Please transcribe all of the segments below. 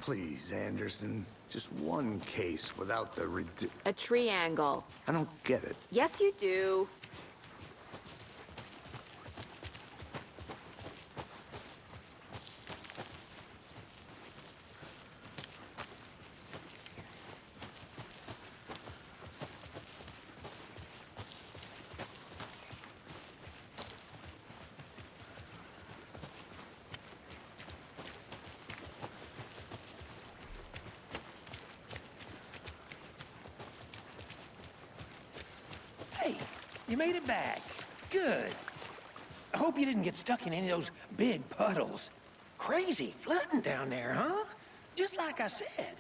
Please, Anderson. Just one case without the A triangle. I don't get it. Yes, you do. Hey, you made it back. Good. I hope you didn't get stuck in any of those big puddles. Crazy flooding down there, huh? Just like I said.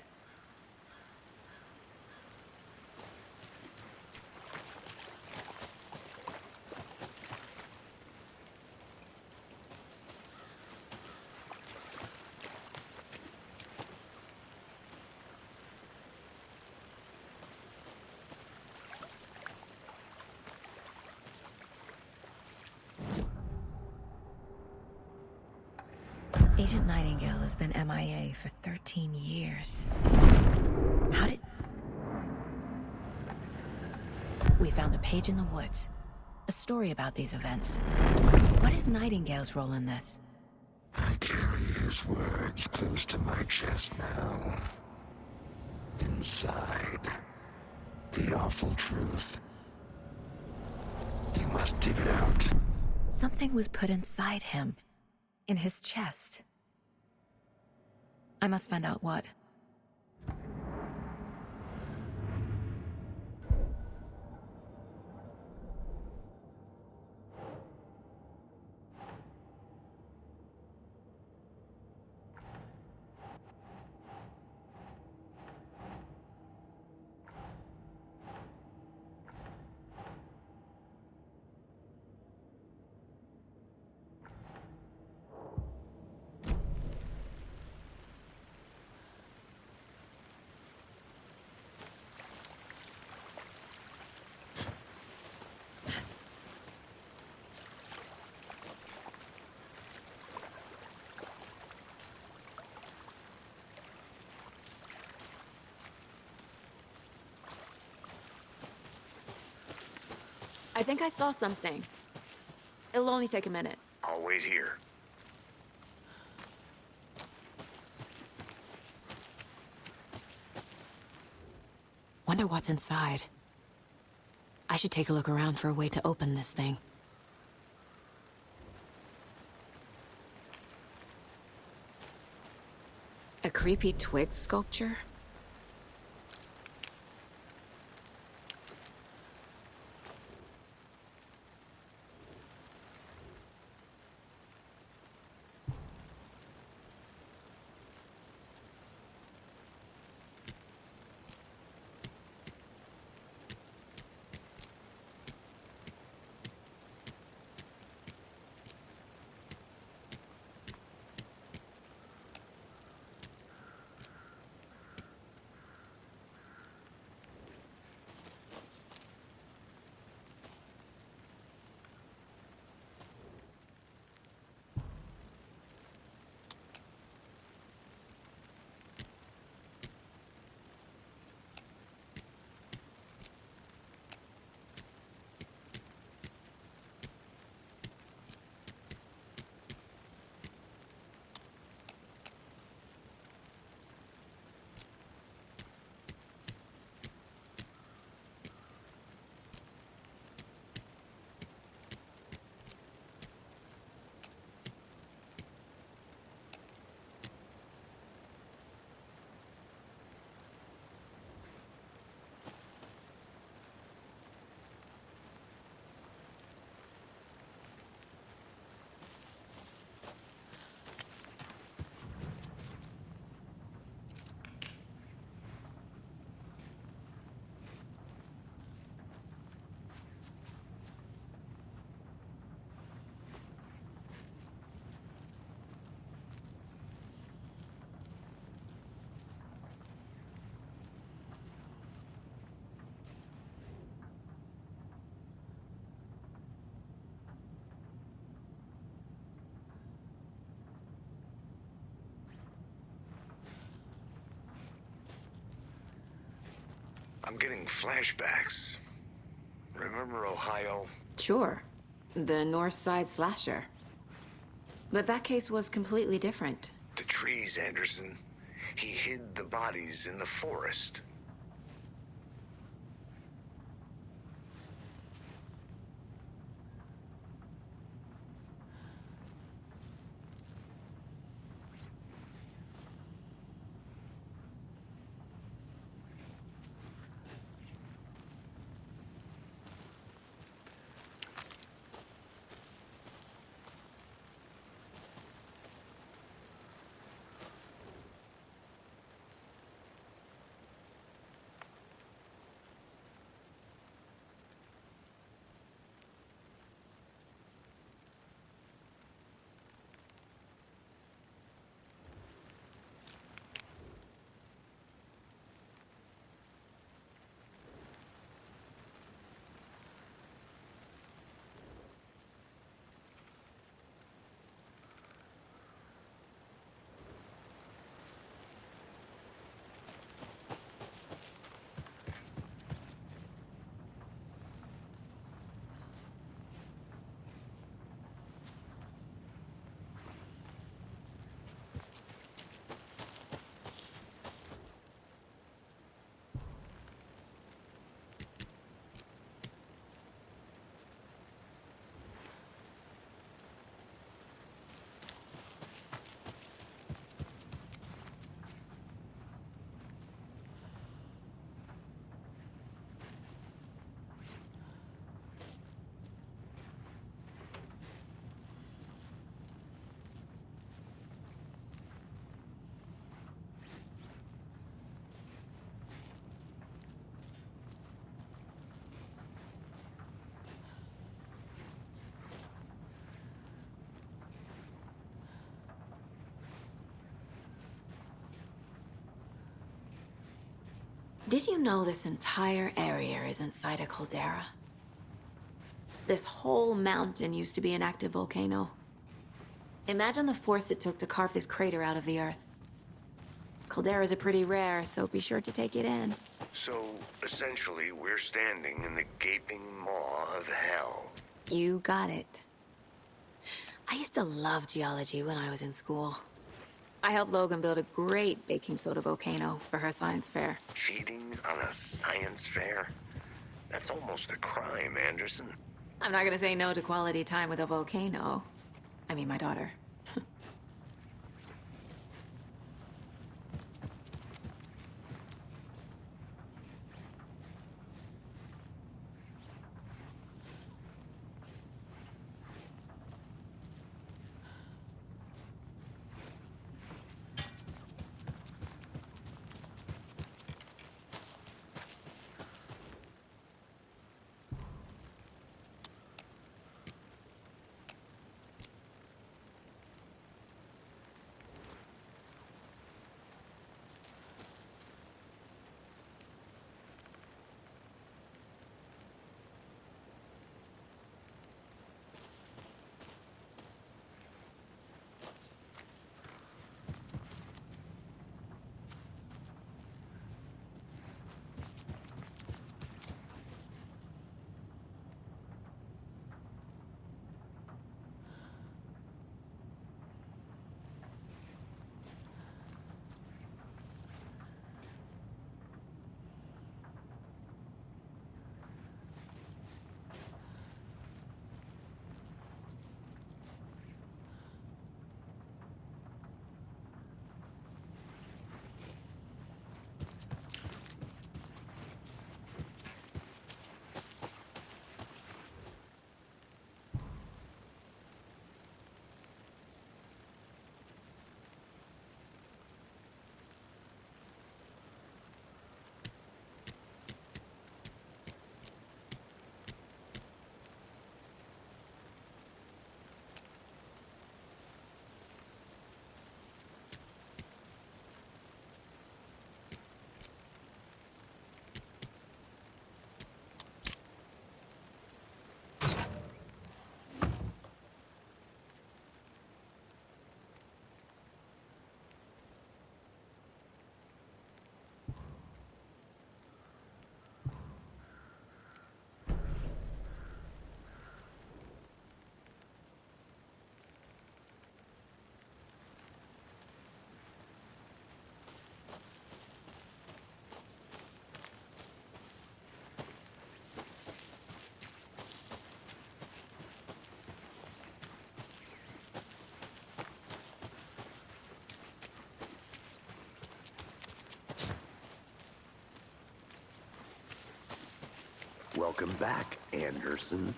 Agent Nightingale has been MIA for 13 years. How did... We found a page in the woods. A story about these events. What is Nightingale's role in this? I carry his words close to my chest now. Inside, the awful truth. You must dig it out. Something was put inside him. In his chest. I must find out what. I think I saw something. It'll only take a minute. I'll wait here. Wonder what's inside. I should take a look around for a way to open this thing. A creepy twig sculpture? I'm getting flashbacks. Remember Ohio? Sure. The North Side slasher. But that case was completely different. The trees, Anderson. He hid the bodies in the forest. Did you know this entire area is inside a caldera? This whole mountain used to be an active volcano. Imagine the force it took to carve this crater out of the earth. Calderas are pretty rare, so be sure to take it in. So, essentially, we're standing in the gaping maw of hell. You got it. I used to love geology when I was in school. I helped Logan build a great baking soda volcano for her science fair. Cheating on a science fair? That's almost a crime, Anderson. I'm not gonna say no to quality time with a volcano. I mean, my daughter. Welcome back, Anderson.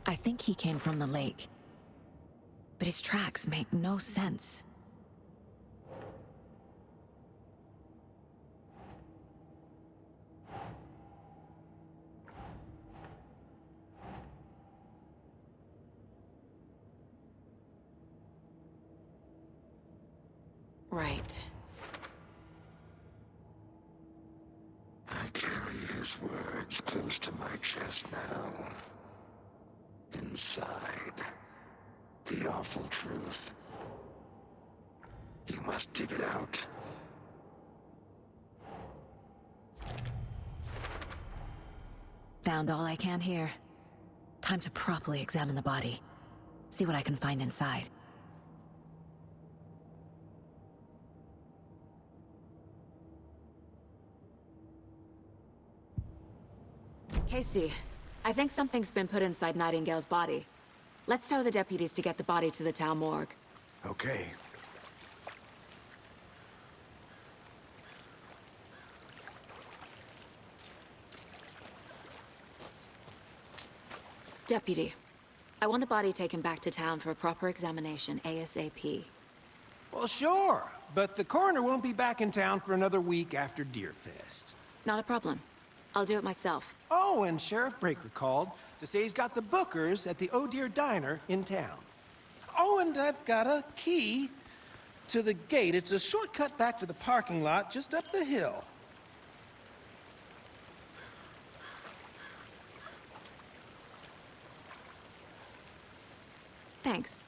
I think he came from the lake. But his tracks make no sense. Right. I carry his words close to my chest now. Inside, the awful truth. You must dig it out. Found all I can here. Time to properly examine the body. See what I can find inside. Casey, I think something's been put inside Nightingale's body. Let's tell the deputies to get the body to the town morgue. Okay. Deputy, I want the body taken back to town for a proper examination, ASAP. Well, sure, but the coroner won't be back in town for another week after Deerfest. Not a problem. I'll do it myself. Oh, and Sheriff Breaker called to say he's got the Bookers at the Oh Dear Diner in town. Oh, and I've got a key to the gate. It's a shortcut back to the parking lot just up the hill. Thanks.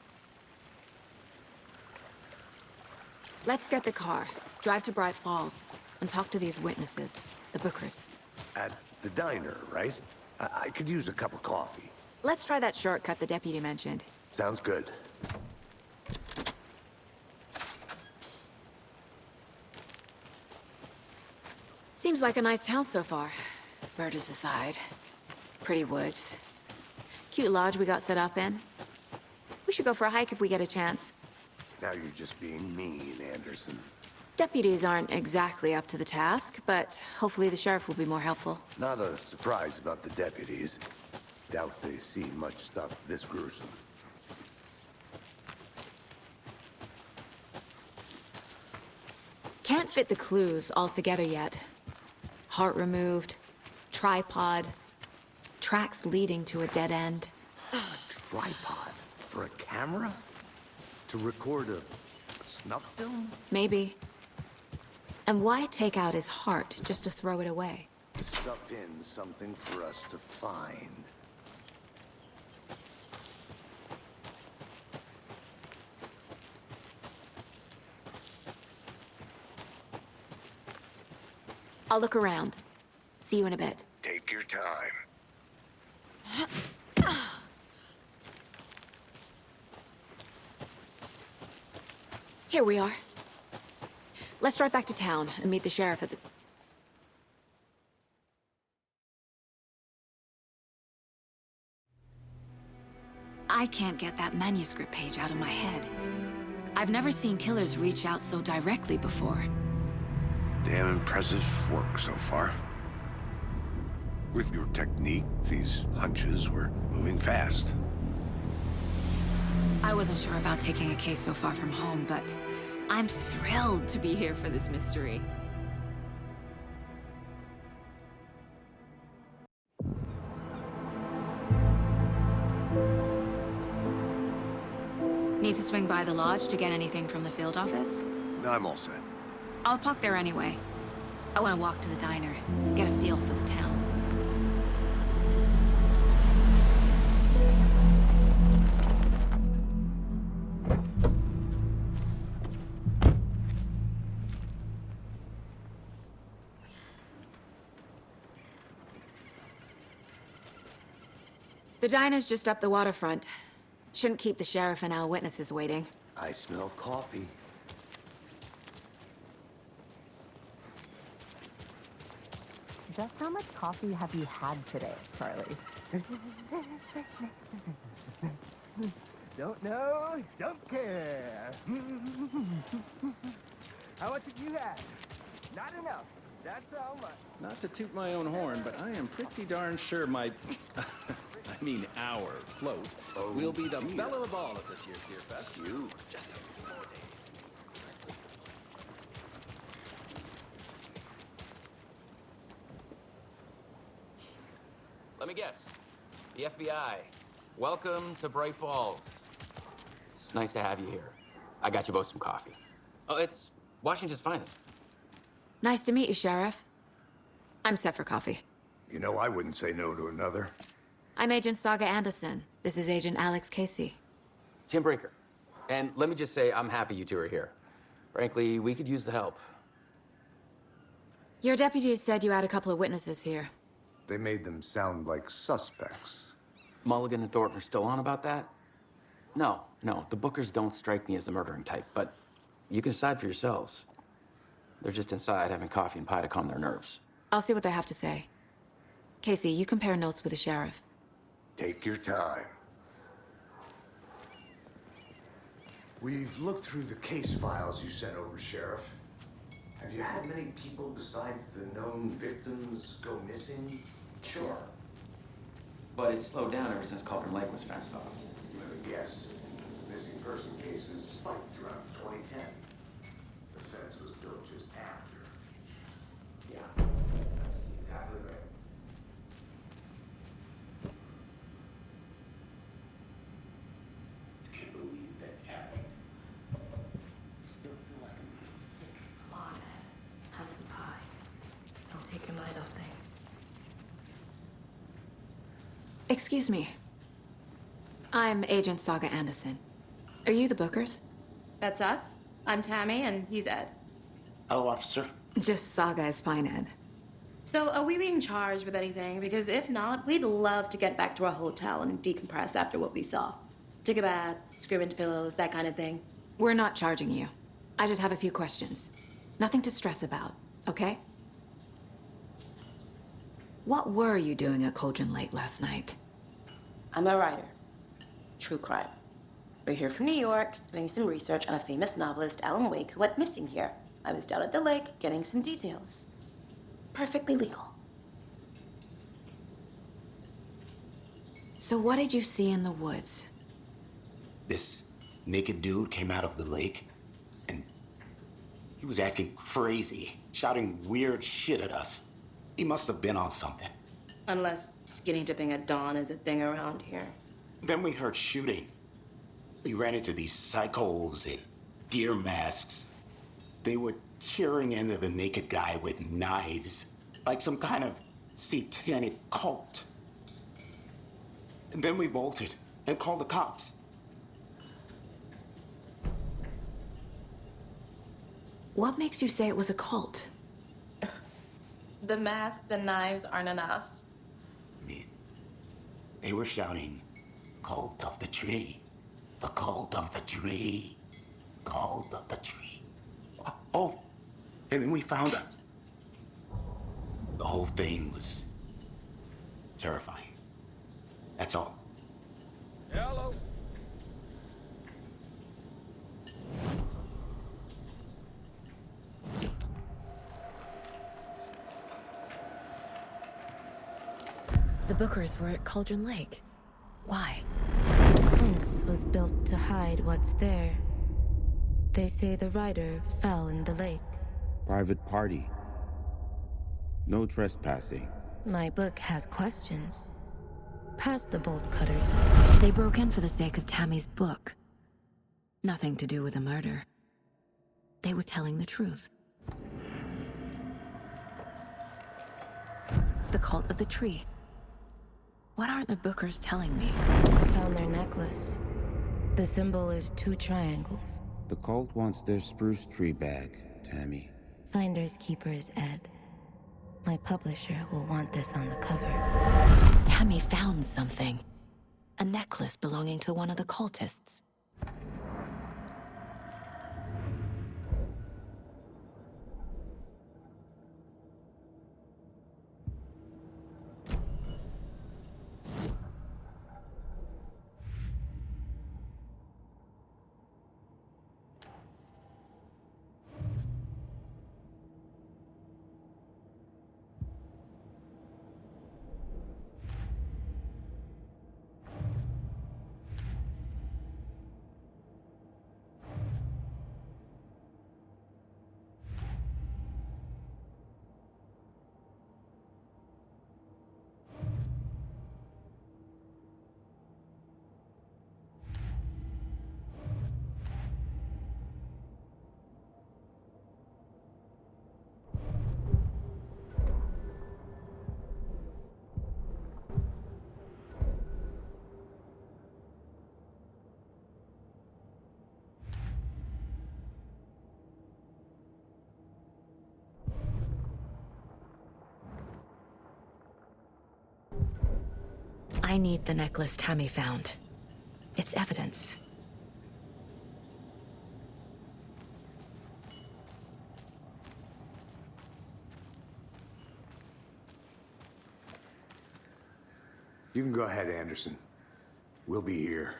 Let's get the car, drive to Bright Falls, and talk to these witnesses, the Bookers. At the diner, right? I could use a cup of coffee. Let's try that shortcut the deputy mentioned. Sounds good. Seems like a nice town so far. Murders aside. Pretty woods. Cute lodge we got set up in. We should go for a hike if we get a chance. Now you're just being mean, Anderson. Deputies aren't exactly up to the task, but hopefully the sheriff will be more helpful. Not a surprise about the deputies. Doubt they see much stuff this gruesome. Can't fit the clues all together yet. Heart removed, tripod, tracks leading to a dead end. A tripod? For a camera? To record a snuff film? Maybe. And why take out his heart just to throw it away? To stuff in something for us to find. I'll look around. See you in a bit. Take your time. Here we are. Let's drive back to town and meet the sheriff at the... I can't get that manuscript page out of my head. I've never seen killers reach out so directly before. Damn impressive work so far. With your technique, these hunches were moving fast. I wasn't sure about taking a case so far from home, but I'm thrilled to be here for this mystery. Need to swing by the lodge to get anything from the field office? I'm all set. I'll park there anyway. I want to walk to the diner, get a feel for the town. The diner's just up the waterfront. Shouldn't keep the sheriff and our witnesses waiting. I smell coffee. Just how much coffee have you had today, Charlie? Don't know, don't care. How much have you had? Not enough. That's how much. Not to toot my own horn, but I am pretty darn sure my, I mean our float will be the belle of the ball at this year's Deer Fest. You just a few more days. Let me guess. The FBI. Welcome to Bright Falls. It's nice to have you here. I got you both some coffee. Oh, it's Washington's finest. Nice to meet you, Sheriff. I'm set for coffee. You know, I wouldn't say no to another. I'm Agent Saga Anderson. This is Agent Alex Casey. Tim Breaker. And let me just say, I'm happy you two are here. Frankly, we could use the help. Your deputies said you had a couple of witnesses here. They made them sound like suspects. Mulligan and Thornton are still on about that? No, the Bookers don't strike me as the murdering type, but you can decide for yourselves. They're just inside having coffee and pie to calm their nerves. I'll see what they have to say. Casey, you compare notes with the sheriff. Take your time. We've looked through the case files you sent over, Sheriff. Have you had many people besides the known victims go missing? Sure. But it's slowed down ever since Cauldron Lake was fenced off. Let me guess. Missing person cases spiked around 2010. The fence was built just after. Yeah, that's exactly right. Can't believe that happened. Still feel like I'm getting sick. Come on, Ed. Have some pie. Don't take your mind off things. Excuse me. I'm Agent Saga Anderson. Are you the Bookers? That's us. I'm Tammy, and he's Ed. Hello, officer. Just Saga is fine, Ed. So, are we being charged with anything? Because if not, we'd love to get back to our hotel and decompress after what we saw. Take a bath, scream into pillows, that kind of thing. We're not charging you. I just have a few questions. Nothing to stress about, okay? What were you doing at Cauldron Lake last night? I'm a writer. True crime. We're here from New York, doing some research on a famous novelist, Alan Wake, who went missing here. I was down at the lake, getting some details. Perfectly legal. So what did you see in the woods? This naked dude came out of the lake, and he was acting crazy, shouting weird shit at us. He must have been on something. Unless skinny dipping at dawn is a thing around here. Then we heard shooting. We ran into these psychos in deer masks. They were tearing into the naked guy with knives, like some kind of satanic cult. And then we bolted and called the cops. What makes you say it was a cult? The masks and knives aren't enough. They were shouting, "Cult of the tree, the cult of the tree, cult of the tree." Oh, and then we found out. The whole thing was terrifying. That's all. Hello. The Bookers were at Cauldron Lake. Why? The fence was built to hide what's there. They say the rider fell in the lake. Private party. No trespassing. My book has questions. Past the bolt cutters. They broke in for the sake of Tammy's book. Nothing to do with a murder. They were telling the truth. The cult of the tree. What are the Bookers telling me? I found their necklace. The symbol is 2 triangles. The cult wants their spruce tree back, Tammy. Finders keepers, Ed. My publisher will want this on the cover. Tammy found something. A necklace belonging to one of the cultists. I need the necklace Tammy found. It's evidence. You can go ahead, Anderson. We'll be here.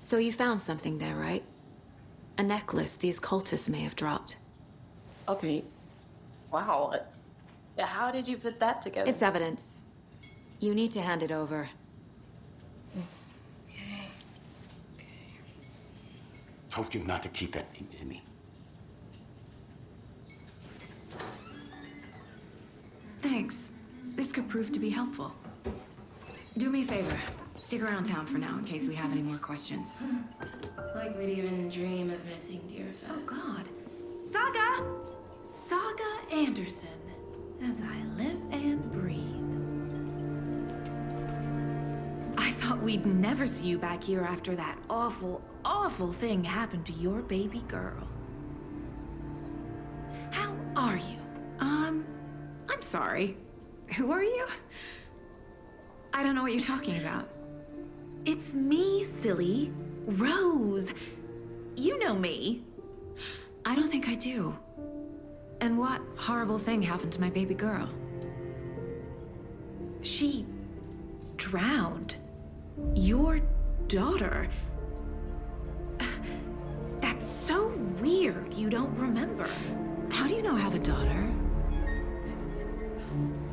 So you found something there, right? A necklace these cultists may have dropped. Okay. Wow. How did you put that together? It's evidence. You need to hand it over. Told you not to keep that thing to me. Thanks. This could prove to be helpful. Do me a favor. Stick around town for now in case we have any more questions. Like we'd even dream of missing Deerfest. Oh, God. Saga! Saga Anderson. As I live and breathe. I thought we'd never see you back here after that awful, awful thing happened to your baby girl. How are you? I'm sorry. Who are you? I don't know what you're talking about. It's me, silly. Rose. You know me. I don't think I do. And what horrible thing happened to my baby girl? She drowned. Your daughter. That's so weird you don't remember. How do you know I have a daughter?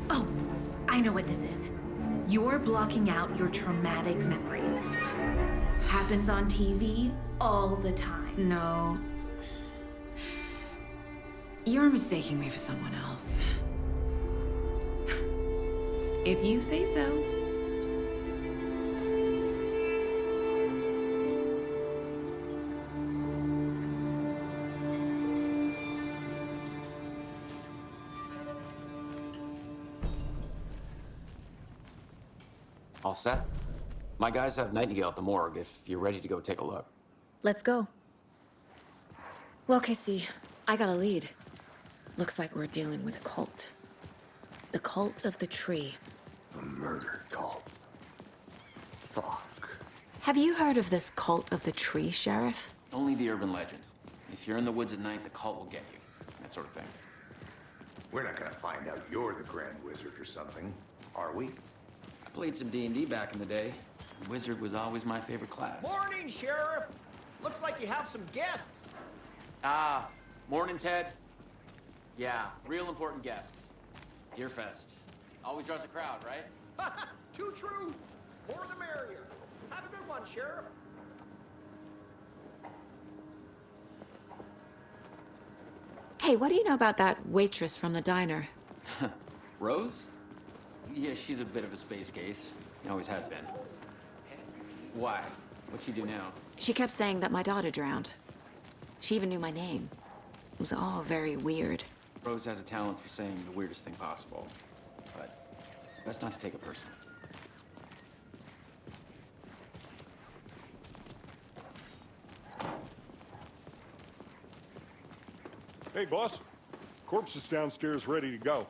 Oh, I know what this is. You're blocking out your traumatic memories. Happens on TV all the time. No. You're mistaking me for someone else. If you say so. All set? My guys have Nightingale at the morgue if you're ready to go take a look. Let's go. Well, Casey, I got a lead. Looks like we're dealing with a cult. The Cult of the Tree. A murder cult. Fuck. Have you heard of this Cult of the Tree, Sheriff? Only the urban legend. If you're in the woods at night, the cult will get you. That sort of thing. We're not gonna find out you're the Grand Wizard or something, are we? I played some D&D back in the day. Wizard was always my favorite class. Morning, Sheriff. Looks like you have some guests. Ah, morning, Ted. Yeah, real important guests. Deerfest. Always draws a crowd, right? Too true. More the merrier. Have a good one, Sheriff. Hey, what do you know about that waitress from the diner? Rose? Yeah, she's a bit of a space case. She always has been. Why? What'd she do now? She kept saying that my daughter drowned. She even knew my name. It was all very weird. Rose has a talent for saying the weirdest thing possible. But it's best not to take it personally. Hey, boss. Corpse is downstairs ready to go.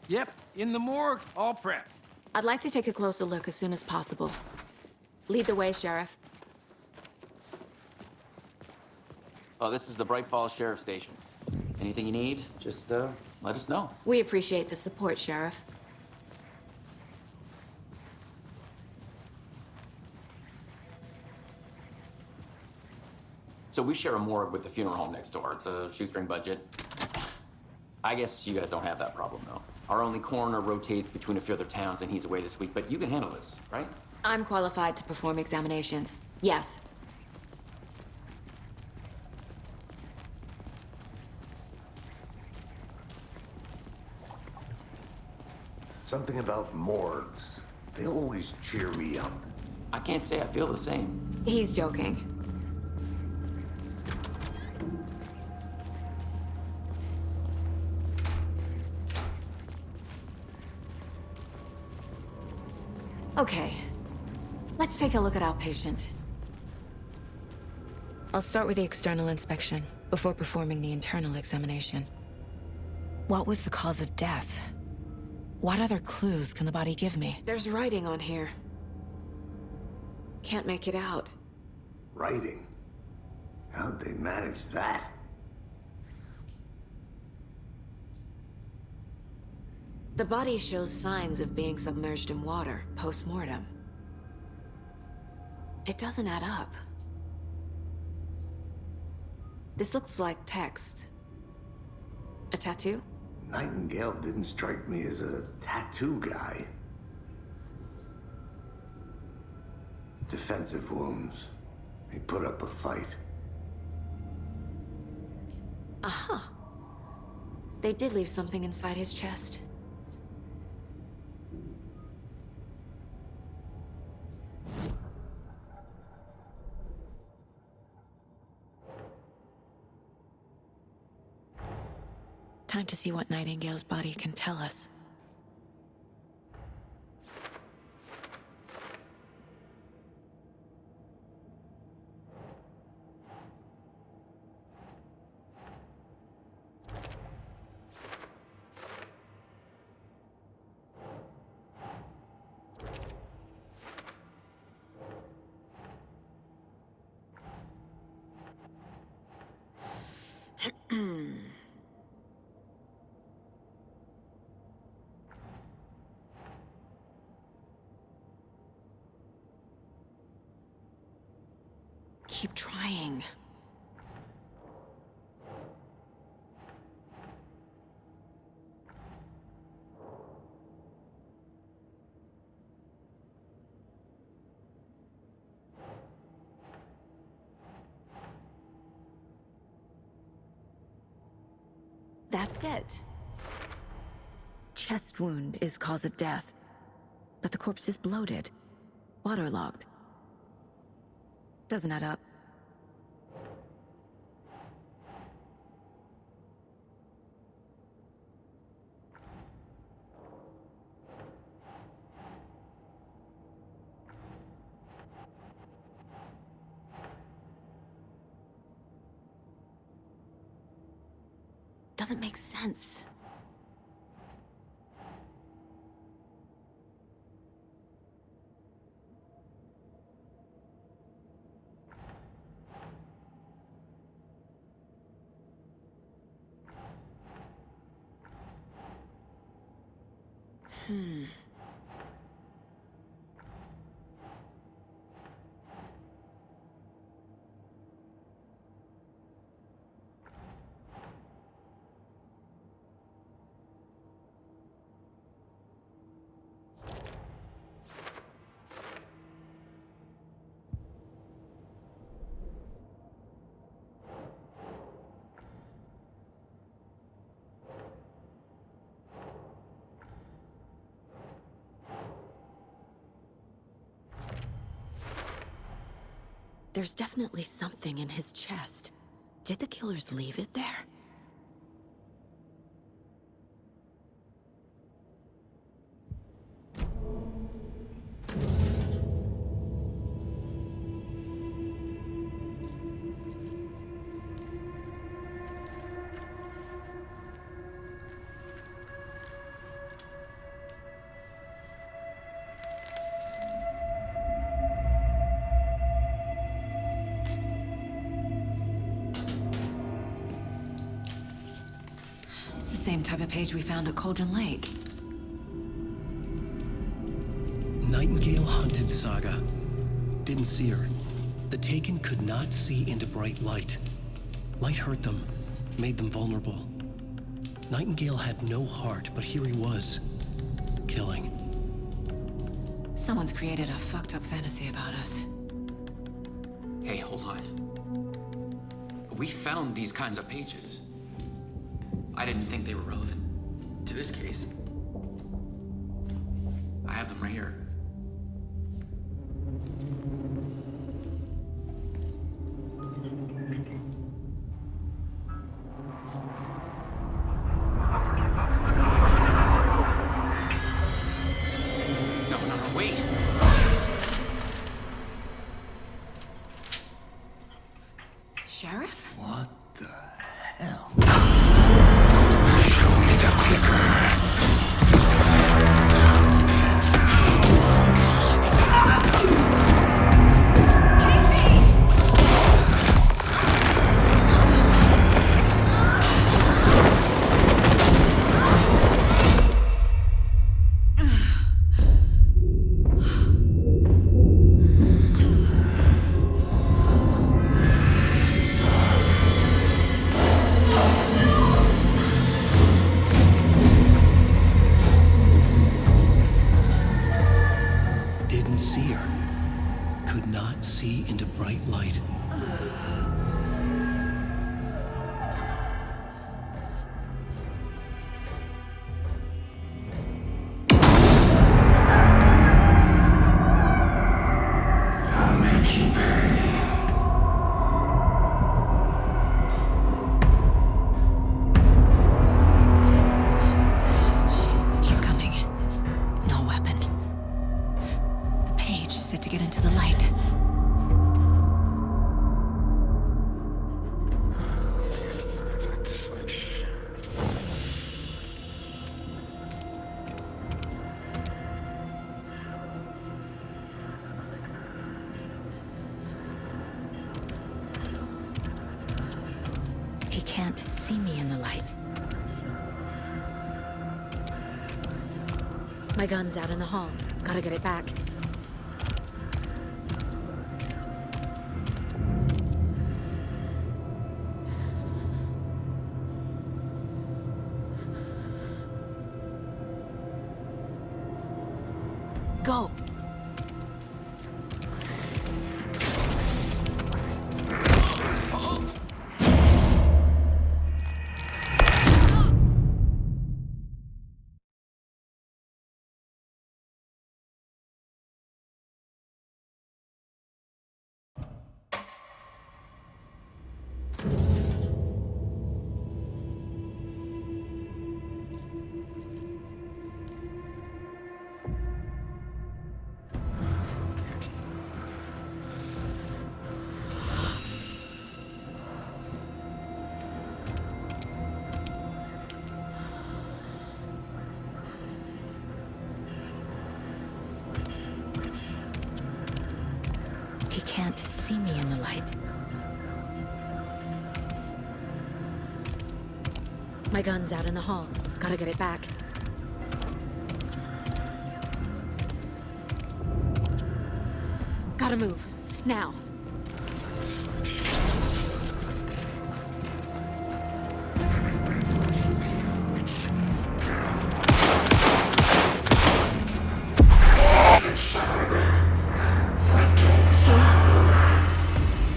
Yep, in the morgue, all prepped. I'd like to take a closer look as soon as possible. Lead the way, Sheriff. Oh, this is the Bright Falls Sheriff Station. Anything you need, just let us know. We appreciate the support, Sheriff. So we share a morgue with the funeral home next door. It's a shoestring budget. I guess you guys don't have that problem, though. Our only coroner rotates between a few other towns, and he's away this week, but you can handle this, right? I'm qualified to perform examinations. Yes. Something about morgues. They always cheer me up. I can't say I feel the same. He's joking. Okay. Let's take a look at our patient. I'll start with the external inspection before performing the internal examination. What was the cause of death? What other clues can the body give me? There's writing on here. Can't make it out. Writing? How'd they manage that? The body shows signs of being submerged in water post-mortem. It doesn't add up. This looks like text. A tattoo? Nightingale didn't strike me as a tattoo guy. Defensive wounds. He put up a fight. Aha. They did leave something inside his chest. Time to see what Nightingale's body can tell us. Keep trying. That's it. Chest wound is cause of death, but the corpse is bloated, waterlogged. Doesn't add up. Doesn't make sense. There's definitely something in his chest. Did the killers leave it there? It's the same type of page we found at Cauldron Lake. Nightingale hunted Saga. Didn't see her. The Taken could not see into bright light. Light hurt them, made them vulnerable. Nightingale had no heart, but here he was, killing. Someone's created a fucked up fantasy about us. Hey, hold on. We found these kinds of pages. I didn't think they were relevant to this case. I have them right here. No, wait! Sheriff? What the hell? Show me the clicker. Didn't see her. Could not see into bright light. I'll make you pay. He's coming. No weapon. The page set to get into the light. He can't see me in the light. My gun's out in the hall. Gotta get it back. Go! He can't see me in the light. My gun's out in the hall. Gotta get it back. Gotta move. Now.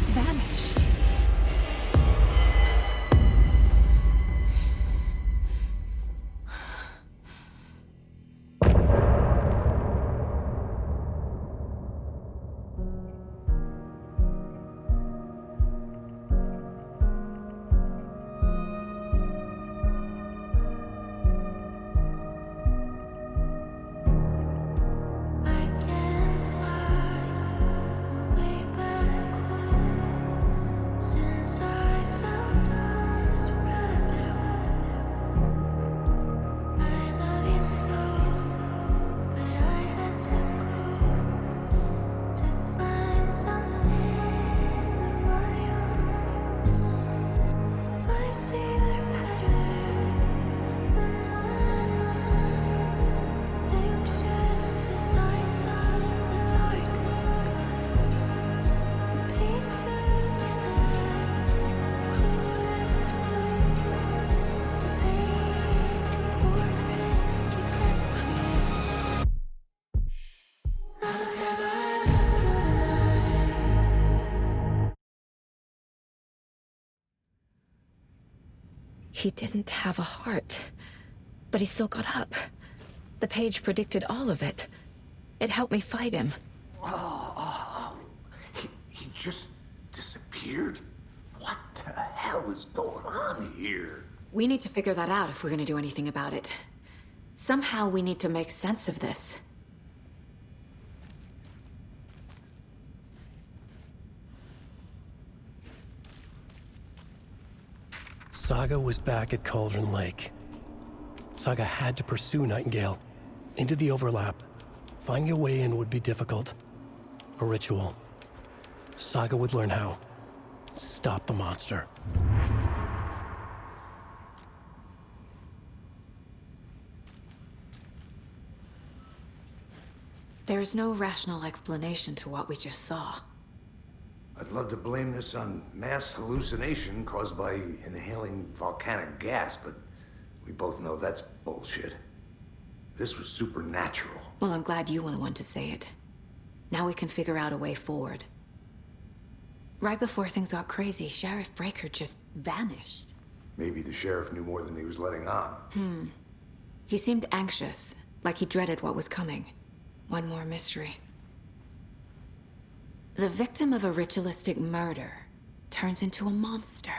Vanished. He didn't have a heart, but he still got up. The page predicted all of it. It helped me fight him. He just disappeared? What the hell is going on here? We need to figure that out if we're gonna do anything about it. Somehow we need to make sense of this. Saga was back at Cauldron Lake. Saga had to pursue Nightingale into the overlap. Finding a way in would be difficult. A ritual. Saga would learn how. Stop the monster. There's no rational explanation to what we just saw. I'd love to blame this on mass hallucination caused by inhaling volcanic gas, but we both know that's bullshit. This was supernatural. Well, I'm glad you were the one to say it. Now we can figure out a way forward. Right before things got crazy, Sheriff Breaker just vanished. Maybe the sheriff knew more than he was letting on. He seemed anxious, like he dreaded what was coming. One more mystery. The victim of a ritualistic murder turns into a monster.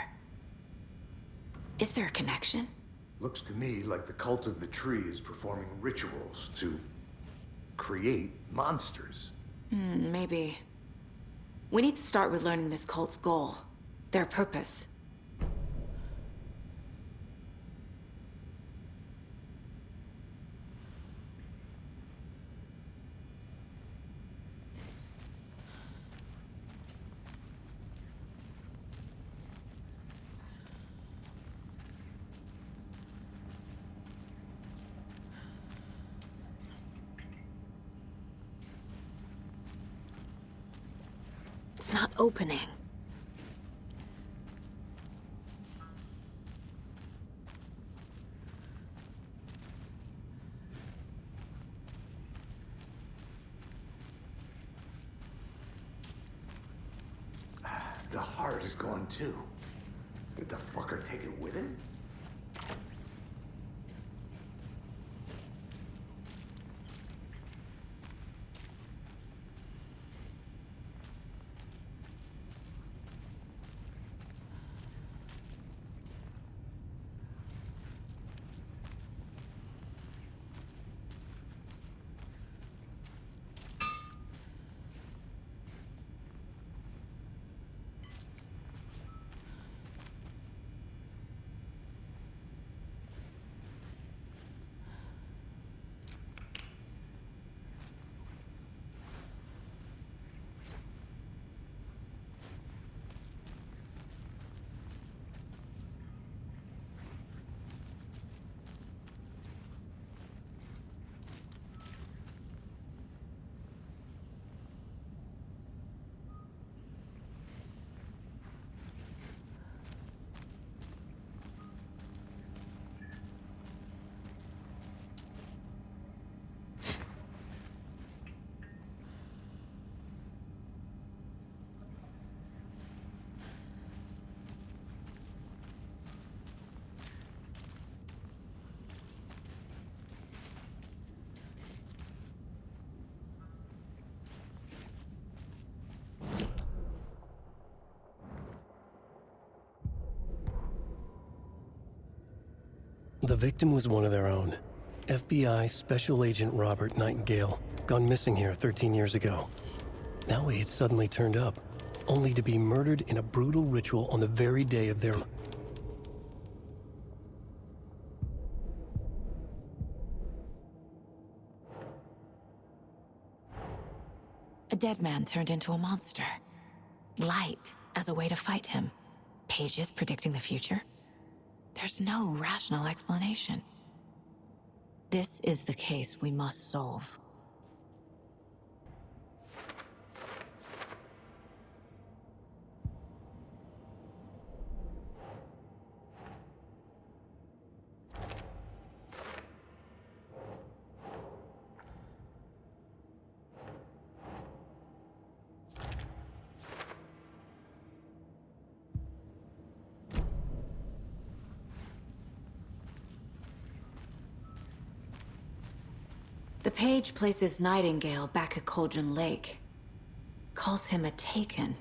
Is there a connection? Looks to me like the cult of the tree is performing rituals to create monsters. Maybe. We need to start with learning this cult's goal, their purpose. It's not opening. The heart is gone too. Did the fucker take it with him? The victim was one of their own. FBI Special Agent Robert Nightingale, gone missing here 13 years ago. Now he had suddenly turned up, only to be murdered in a brutal ritual on the very day of their... A dead man turned into a monster. Light as a way to fight him. Pages predicting the future. There's no rational explanation. This is the case we must solve. The page places Nightingale back at Cauldron Lake. Calls him a Taken.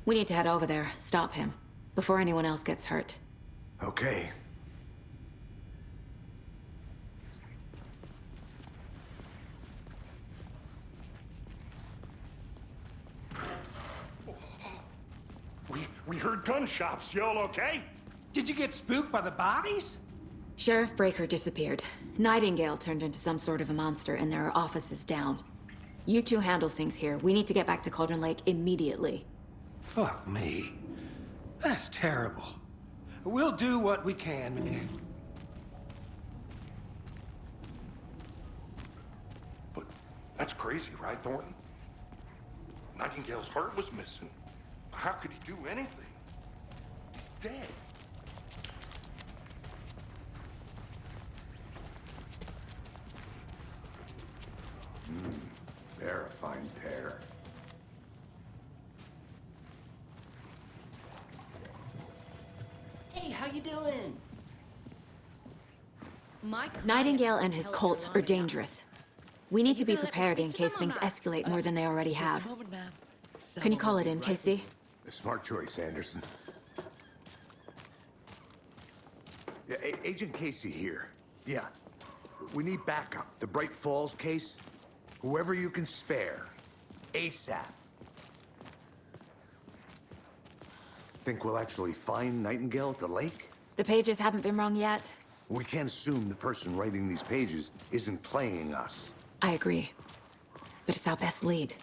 We need to head over there, stop him, before anyone else gets hurt. Okay. We heard gunshots. Y'all okay? Did you get spooked by the bodies? Sheriff Breaker disappeared. Nightingale turned into some sort of a monster, and there are offices down. You two handle things here. We need to get back to Cauldron Lake immediately. Fuck me. That's terrible. We'll do what we can, man. But that's crazy, right, Thornton? Nightingale's heart was missing. How could he do anything? He's dead. They're a fine pair. Hey, how you doing? Nightingale and his cult are dangerous. We need to be prepared in case things escalate more than they already have. Can you call it in, Casey? A smart choice, Anderson. Yeah, Agent Casey here. Yeah. We need backup. The Bright Falls case. Whoever you can spare. ASAP. Think we'll actually find Nightingale at the lake? The pages haven't been wrong yet. We can't assume the person writing these pages isn't playing us. I agree. But it's our best lead.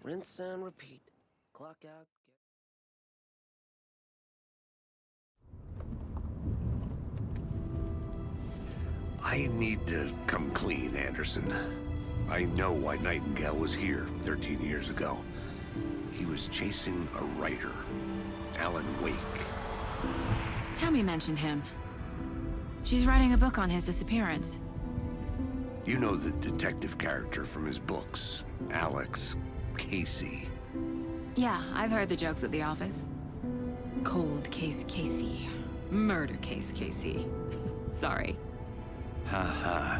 Rinse and repeat. Clock out. I need to come clean, Anderson. I know why Nightingale was here 13 years ago. He was chasing a writer, Alan Wake. Tammy mentioned him. She's writing a book on his disappearance. You know the detective character from his books, Alex Casey. Yeah, I've heard the jokes at the office. Cold case Casey. Murder case Casey. Sorry. Ha.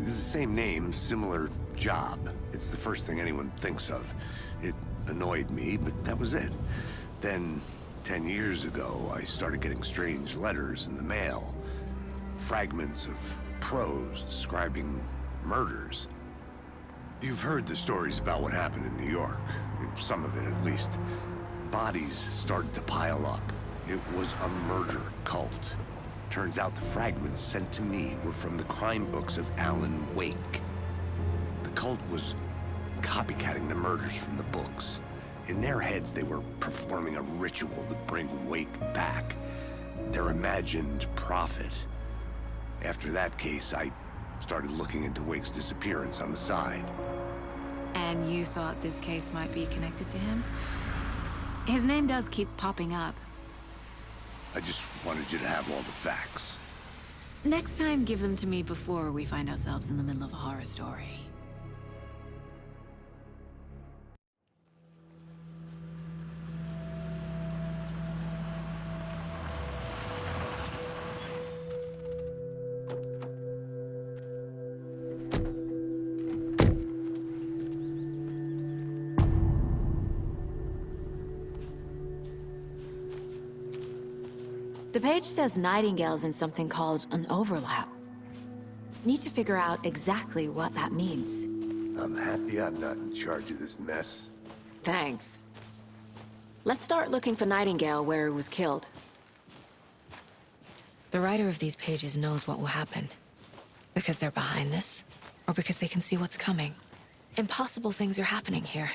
It's the same name, similar job. It's the first thing anyone thinks of. It annoyed me, but that was it. Then, 10 years ago, I started getting strange letters in the mail. Fragments of prose describing murders. You've heard the stories about what happened in New York. Some of it, at least. Bodies started to pile up. It was a murder cult. Turns out the fragments sent to me were from the crime books of Alan Wake. The cult was copycatting the murders from the books. In their heads, they were performing a ritual to bring Wake back. their imagined prophet. After that case, I started looking into Wake's disappearance on the side. And you thought this case might be connected to him? His name does keep popping up. I just wanted you to have all the facts. Next time, give them to me before we find ourselves in the middle of a horror story. The page says Nightingale's in something called an overlap. Need to figure out exactly what that means. I'm happy I'm not in charge of this mess. Thanks. Let's start looking for Nightingale where he was killed. The writer of these pages knows what will happen. Because they're behind this, or because they can see what's coming. Impossible things are happening here.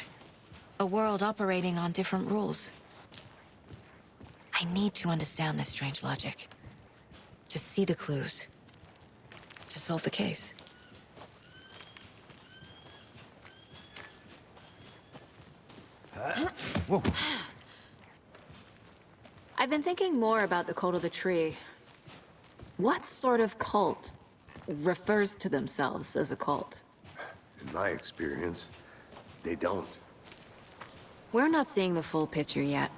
A world operating on different rules. I need to understand this strange logic. To see the clues. To solve the case. Whoa. I've been thinking more about the cult of the tree. What sort of cult refers to themselves as a cult? In my experience, they don't. We're not seeing the full picture yet.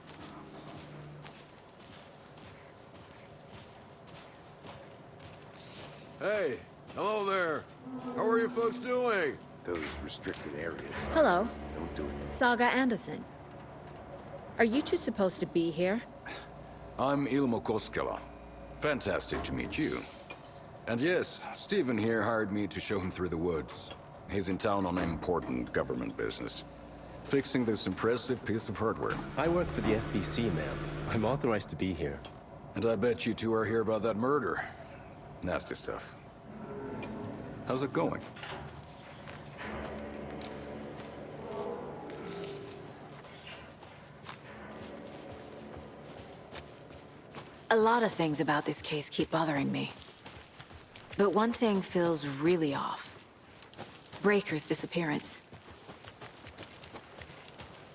Hey, hello there. How are you folks doing? Those restricted areas. Hello. Don't do it. Saga Anderson. Are you two supposed to be here? I'm Ilmo Koskela. Fantastic to meet you. And yes, Stephen here hired me to show him through the woods. He's in town on important government business. Fixing this impressive piece of hardware. I work for the FBC, ma'am. I'm authorized to be here. And I bet you two are here about that murder. Nasty stuff. How's it going? A lot of things about this case keep bothering me. But one thing feels really off. Breaker's disappearance.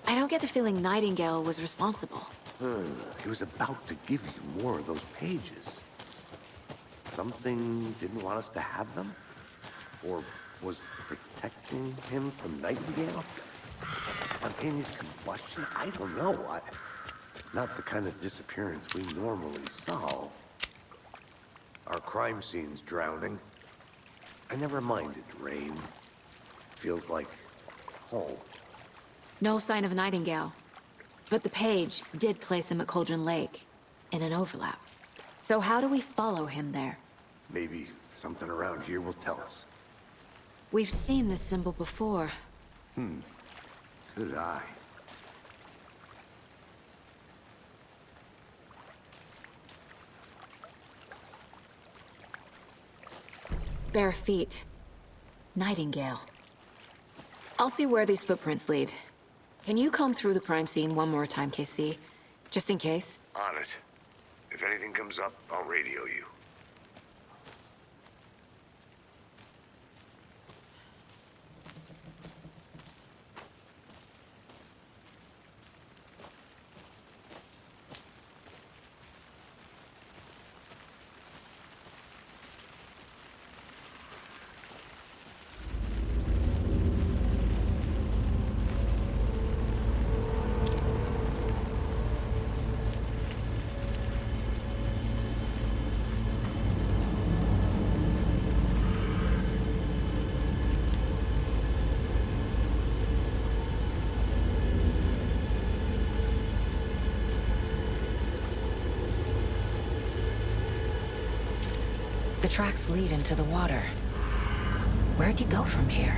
I don't get the feeling Nightingale was responsible. He was about to give you more of those pages. Something didn't want us to have them? Or was protecting him from Nightingale? Spontaneous combustion? I don't know. Not the kind of disappearance we normally solve. Our crime scene's drowning. I never minded rain. Feels like home. No sign of Nightingale. But the page did place him at Cauldron Lake, in an overlap. So how do we follow him there? Maybe something around here will tell us. We've seen this symbol before. Good eye. Bare feet. Nightingale. I'll see where these footprints lead. Can you comb through the crime scene one more time, KC? Just in case? On it. If anything comes up, I'll radio you. The tracks lead into the water. Where'd he go from here?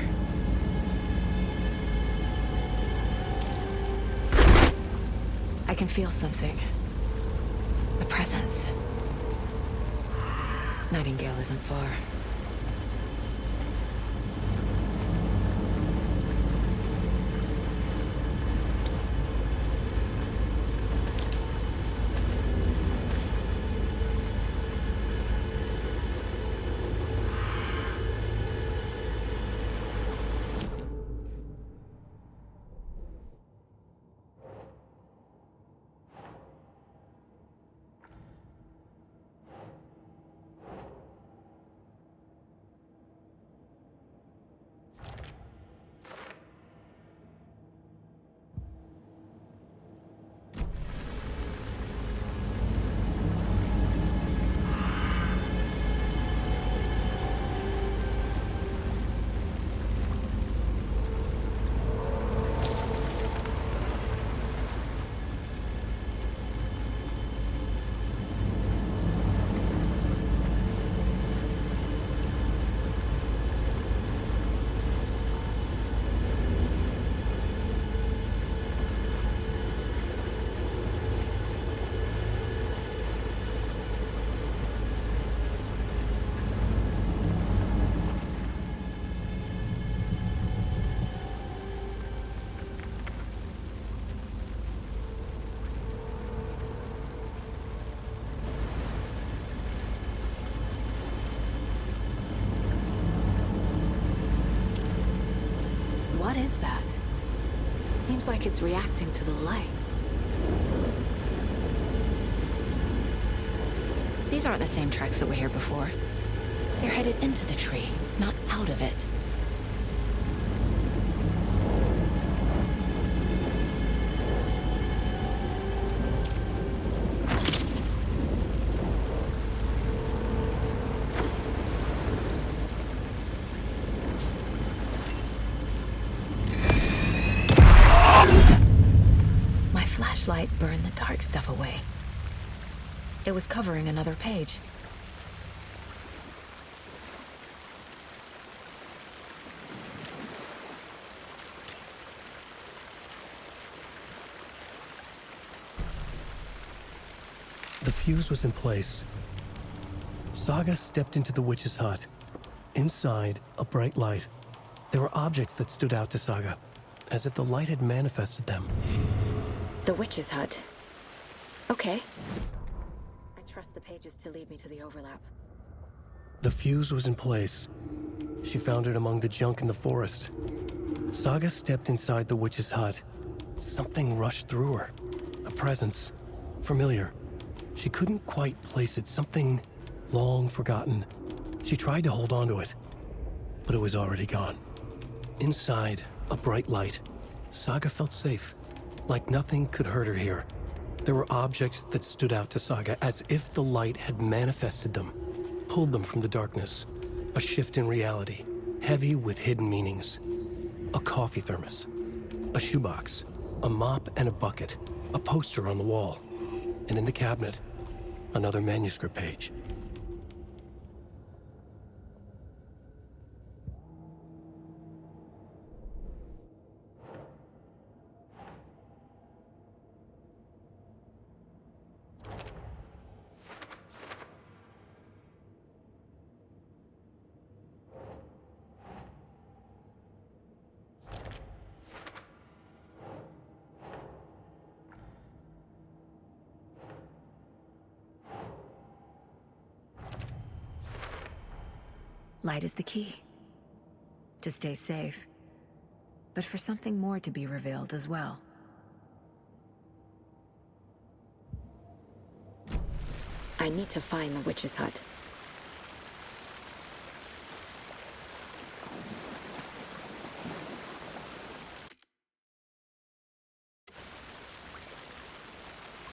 I can feel something. A presence. Nightingale isn't far. is that? Seems like it's reacting to the light. These aren't the same tracks that were here before. They're headed into the tree, not out of it. My flashlight burned the dark stuff away. It was covering another page. The fuse was in place. Saga stepped into the witch's hut. Inside, a bright light. There were objects that stood out to Saga, as if the light had manifested them. The witch's hut. Okay. I trust the pages to lead me to the overlap. The fuse was in place. She found it among the junk in the forest. Saga stepped inside the witch's hut. Something rushed through her. A presence. Familiar. She couldn't quite place it. Something long forgotten. She tried to hold on to it, but it was already gone. Inside, a bright light. Saga felt safe, like nothing could hurt her here. There were objects that stood out to Saga as if the light had manifested them, pulled them from the darkness. A shift in reality, heavy with hidden meanings. A coffee thermos, a shoebox, a mop and a bucket, a poster on the wall, and in the cabinet, another manuscript page. Light is the key. To stay safe. But for something more to be revealed as well. I need to find the witch's hut.